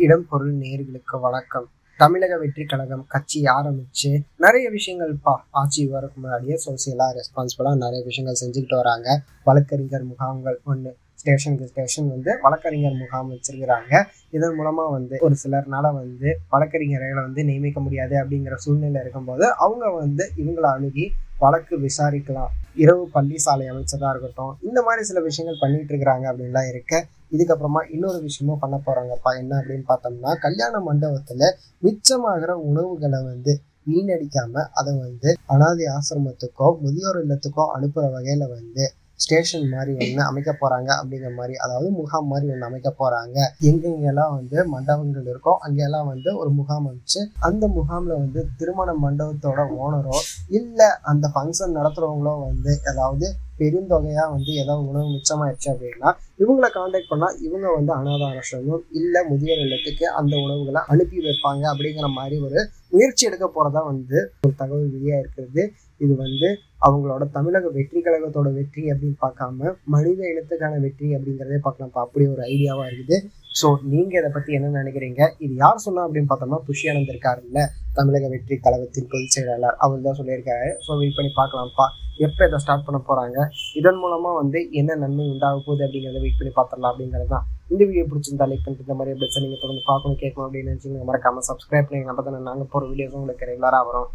இடம் பொருள் நேயர்களுக்கு வணக்கம். தமிழக வெற்றி கழகம் கட்சி ஆரம்பிச்சு நிறைய விஷயங்கள் ஆட்சி வரக்கு முன்னாடியே சோசியலா ரெஸ்பான்சிபிளா நிறைய விஷயங்கள் செஞ்சுக்கிட்டு வராங்க. வழக்கறிஞர் முகாம்கள் ஒன்று, ஸ்டேஷனுக்கு ஸ்டேஷன் வழக்கறிஞர் முகாம் வச்சிருக்கிறாங்க. இதன் மூலமா ஒரு சிலர்னால வழக்கறிஞர்களை நியமிக்க முடியாது அப்படிங்கிற சூழ்நிலை இருக்கும்போது அவங்க இவங்களை அணுகி வழக்கு விசாரிக்கலாம். இரவு பள்ளி சாலை அமைச்சதா இருக்கட்டும், இந்த மாதிரி சில விஷயங்கள் பண்ணிட்டு இருக்கிறாங்க அப்படின்லாம் இருக்கு. இதுக்கப்புறமா இன்னொரு விஷயமும் பண்ண போறாங்கப்பா. என்ன அப்படின்னு பார்த்தோம்னா, கல்யாண மண்டபத்துல மிச்சமாகிற உணவுகளை வீணடிக்காம அதை அனாதை ஆசிரமத்துக்கோ முதியோர் இல்லத்துக்கோ அனுப்புற வகையில ஸ்டேஷன் மாதிரி அமைக்க போறாங்க. அப்படிங்கிற மாதிரி, அதாவது முகாம் மாதிரி அமைக்க போறாங்க. எங்கெங்கெல்லாம் மண்டபங்கள் இருக்கோ அங்கெல்லாம் ஒரு முகாம் அமைச்சு அந்த முகாம்ல திருமண மண்டபத்தோட ஓனரோ இல்ல அந்த ஃபங்க்ஷன் நடத்துறவங்களோ ஏதாவது பெருந்தொகையா ஏதாவது உணவு மிச்சமாயிடுச்சு அப்படின்னா இவங்களை கான்டாக்ட் பண்ணா இவங்க அனாத ஆசிரமம் இல்ல முதியோர் இல்லத்துக்கு அந்த உணவுகளை அனுப்பி வைப்பாங்க. அப்படிங்கிற மாதிரி ஒரு முயற்சி எடுக்க போறதா ஒரு தகவல் வெளியா இருக்கிறது. இது அவங்களோட தமிழக வெற்றி கழகத்தோட வெற்றி அப்படின்னு பார்க்காம மனித இனத்துக்கான வெற்றி அப்படிங்கிறதே பார்க்கலாம். அப்படி ஒரு ஐடியாவா இருக்குது. ஸோ நீங்க இதை பத்தி என்ன நினைக்கிறீங்க? இது யார் சொன்னா அப்படின்னு பார்த்தோம்னா, புஷியானந்த் இருக்காருல்ல, தமிழக வெற்றி கழகத்தின் பொதுச் செயலாளர், அவர் தான் சொல்லியிருக்காரு. ஸோ வெயிட் பண்ணி பார்க்கலாம்ப்பா எப்போ இதை ஸ்டார்ட் பண்ண போறாங்க, இதன் மூலமா என்ன நன்மை உண்டாக போகுது அப்படிங்கிறத வெயிட் பண்ணி பார்த்துடலாம். அப்படிங்கிறது தான். இந்த வீடியோ பிடிச்சிருந்தா லைக் பண்ணிட்டு இந்த மாதிரி எப்படி நீங்க தொடர்ந்து பார்க்கணும் கேட்கணும் அப்படின்னு நினைச்சீங்க மறக்காம சப்ஸ்கிரைப் பண்ணி. அப்போ தானே நாங்கள் போகிற வீடியோஸ் உங்களுக்கு ரெகுலராக வரும்.